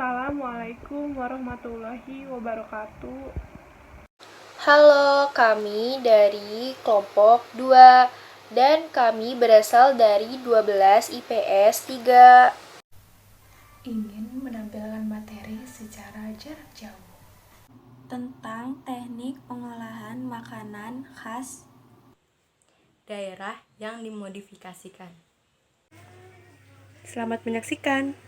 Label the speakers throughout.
Speaker 1: Assalamualaikum warahmatullahi wabarakatuh.
Speaker 2: Halo, kami dari kelompok 2 dan kami berasal dari 12 IPS 3.
Speaker 3: Ingin menampilkan materi secara jarak jauh tentang teknik pengolahan makanan khas
Speaker 4: daerah yang dimodifikasikan.
Speaker 1: Selamat menyaksikan.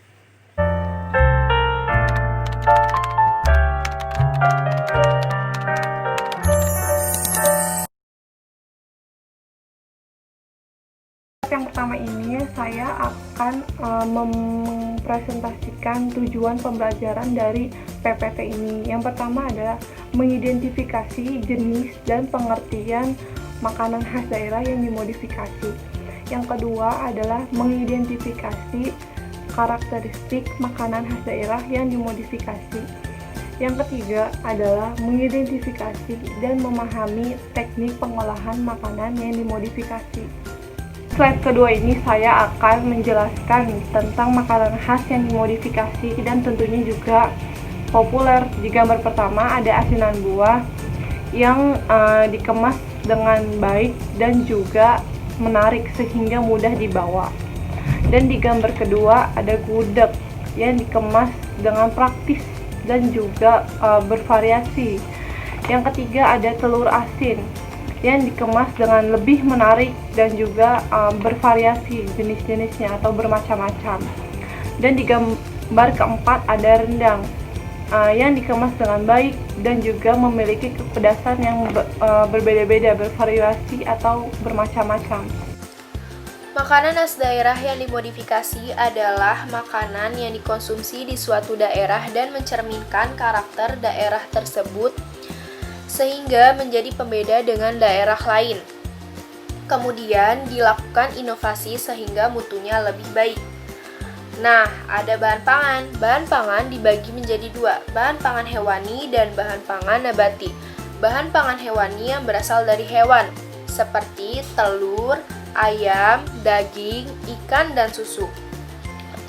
Speaker 1: Yang pertama ini saya akan mempresentasikan tujuan pembelajaran dari PPT ini. Yang pertama adalah mengidentifikasi jenis dan pengertian makanan khas daerah yang dimodifikasi. Yang kedua adalah mengidentifikasi karakteristik makanan khas daerah yang dimodifikasi. Yang ketiga adalah mengidentifikasi dan memahami teknik pengolahan makanan yang dimodifikasi. Slide kedua ini saya akan menjelaskan tentang makanan khas yang dimodifikasi dan tentunya juga populer. Di gambar pertama ada asinan buah yang dikemas dengan baik dan juga menarik sehingga mudah dibawa. Dan di gambar kedua ada gudeg yang dikemas dengan praktis dan juga bervariasi. Yang ketiga ada telur asin yang dikemas dengan lebih menarik dan juga bervariasi jenis-jenisnya atau bermacam-macam. Dan di gambar keempat ada rendang yang dikemas dengan baik dan juga memiliki kepedasan yang berbeda-beda, bervariasi atau bermacam-macam.
Speaker 2: Makanan khas daerah yang dimodifikasi adalah makanan yang dikonsumsi di suatu daerah dan mencerminkan karakter daerah tersebut sehingga menjadi pembeda dengan daerah lain. Kemudian dilakukan inovasi sehingga mutunya lebih baik. Nah, ada bahan pangan. Bahan pangan dibagi menjadi dua, bahan pangan hewani dan bahan pangan nabati. Bahan pangan hewani yang berasal dari hewan, seperti telur, ayam, daging, ikan, dan susu.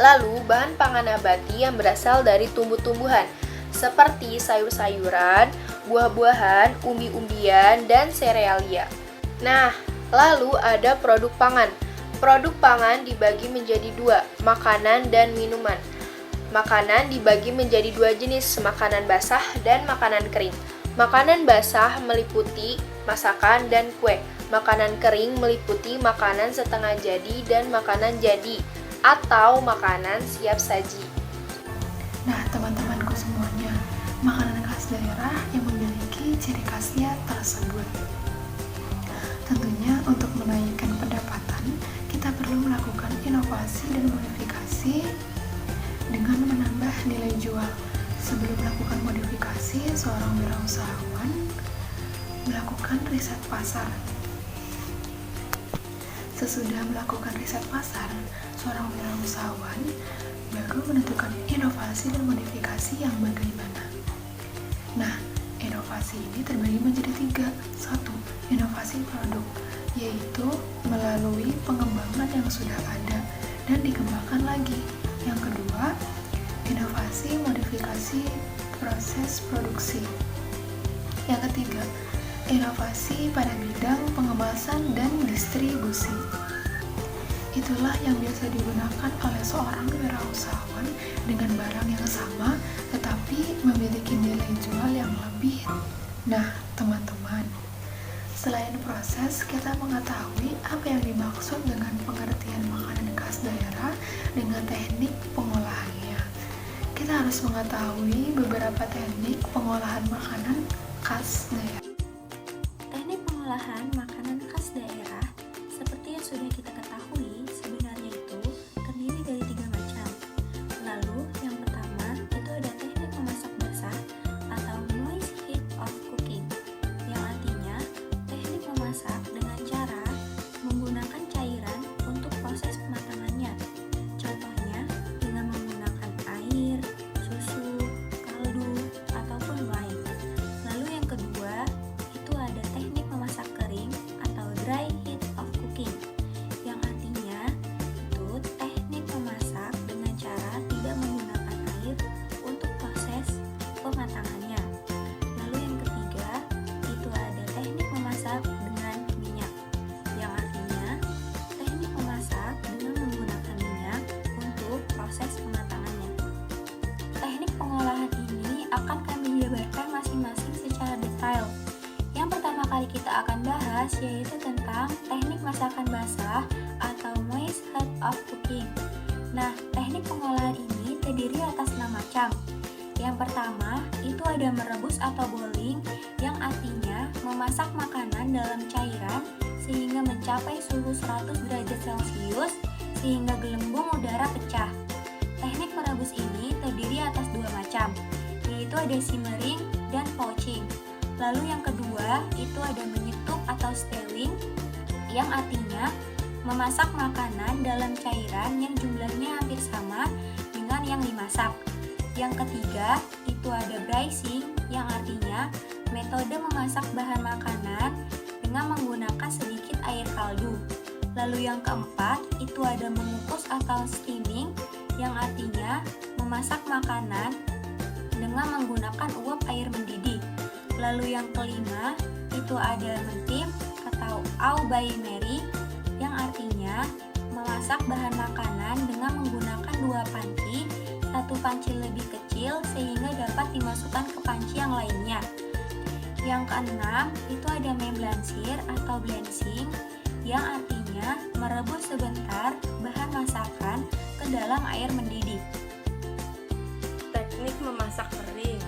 Speaker 2: Lalu, bahan pangan nabati yang berasal dari tumbuh-tumbuhan, seperti sayur-sayuran, buah-buahan, umbi-umbian, dan serealia. Nah, lalu ada produk pangan. Produk pangan dibagi menjadi dua, makanan dan minuman. Makanan dibagi menjadi dua jenis, makanan basah dan makanan kering. Makanan basah meliputi masakan dan kue. Makanan kering meliputi makanan setengah jadi dan makanan jadi, atau makanan siap saji.
Speaker 3: Nah, teman-temanku semuanya, makanan khas daerah yang memiliki ciri khasnya tersebut. Tentunya untuk menaikkan pendapatan, kita perlu melakukan inovasi dan modifikasi dengan menambah nilai jual. Sebelum melakukan modifikasi, seorang wirausahawan melakukan riset pasar. Sesudah melakukan riset pasar, seorang wirausahawan baru menentukan inovasi dan modifikasi yang bagaimana. Nah, inovasi ini terbagi menjadi tiga. Satu, inovasi produk, yaitu melalui pengembangan yang sudah ada dan dikembangkan lagi. Yang kedua, inovasi modifikasi proses produksi. Yang ketiga, inovasi pada bidang pengemasan dan distribusi. Itulah yang biasa digunakan oleh seorang wirausahawan dengan barang yang sama tetapi memiliki nilai jual yang lebih. Nah, teman-teman, selain proses, kita mengetahui apa yang dimaksud dengan pengertian makanan khas daerah dengan teknik pengolahannya. Kita harus mengetahui beberapa teknik pengolahan makanan khas daerah.
Speaker 5: Teknik pengolahan makanan khas daerah seperti yang sudah kita ketahui sebenarnya itu terdiri dari 3 macam. Lalu yang pertama itu ada teknik memasak basah atau moist heat of cooking, yang artinya teknik memasak dengan cara menggunakan cairan untuk proses pematangannya. Contohnya dengan menggunakan air, susu, kaldu, ataupun wine. Lalu yang kedua akan kami jabarkan masing-masing secara detail. Yang pertama kali kita akan bahas yaitu tentang teknik masakan basah atau moist head of cooking. Nah, teknik pengolahan ini terdiri atas 6 macam. Yang pertama, itu ada merebus atau boiling, yang artinya memasak makanan dalam cairan sehingga mencapai suhu 100 derajat Celcius sehingga gelembung udara pecah. Teknik merebus ini terdiri atas 2 macam, yaitu ada simmering dan poaching. Lalu yang kedua, itu ada menyetuk atau stewing, yang artinya memasak makanan dalam cairan yang jumlahnya hampir sama dengan yang dimasak. Yang ketiga, itu ada braising, yang artinya metode memasak bahan makanan dengan menggunakan sedikit air kaldu. Lalu yang keempat, itu ada mengukus atau steaming, yang artinya memasak makanan dengan menggunakan uap air mendidih. Lalu yang kelima, itu ada mentip atau au bain-marie, yang artinya memasak bahan makanan dengan menggunakan 2 panci, 1 panci lebih kecil sehingga dapat dimasukkan ke panci yang lainnya. Yang keenam, itu ada memblancir atau blanching, yang artinya merebus sebentar bahan masakan ke dalam air mendidih.
Speaker 4: Teknik memasak kering.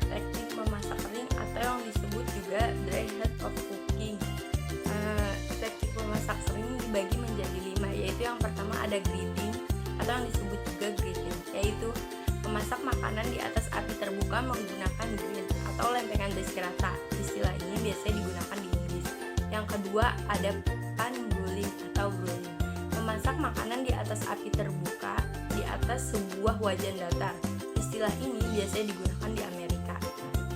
Speaker 4: Teknik memasak kering atau yang disebut juga dry head of cooking. Teknik memasak kering dibagi menjadi 5, yaitu yang pertama ada grinding atau yang disebut juga grilling, yaitu memasak makanan di atas api terbuka menggunakan grill atau lempengan besi rata. Istilah ini biasanya digunakan di Inggris. Yang kedua ada pan broiling atau broiling, memasak makanan di atas api terbuka di atas sebuah wajan datar. Istilah ini biasanya digunakan di Amerika.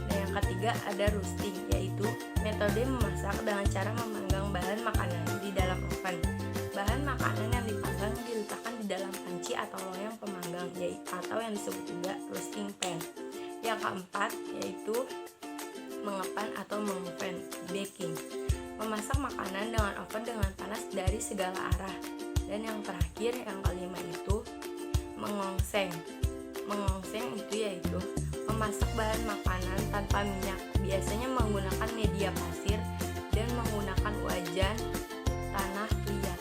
Speaker 4: Dan yang ketiga ada roasting, yaitu metode memasak dengan cara memanggang bahan makanan di dalam oven. Bahan makanan yang dipanggang diletakkan di dalam panci atau loyang pemanggang, atau yang disebut juga roasting pan. Yang keempat yaitu mengepan atau mengoven, baking, memasak makanan dengan oven dengan panas dari segala arah. Dan yang terakhir, yang kelima itu mengongseng. Mengongseng itu yaitu memasak bahan makanan tanpa minyak, biasanya menggunakan media pasir dan menggunakan wajan tanah liat.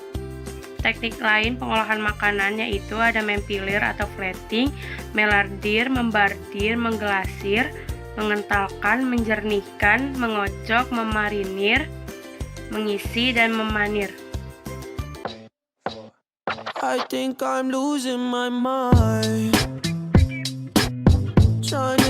Speaker 6: Teknik lain pengolahan makanan yaitu ada mempilir atau flatting, melardir, membardir, menggelasir, mengentalkan, menjernihkan, mengocok, memarinir, mengisi, dan memanir.
Speaker 7: I think I'm losing my mind, trying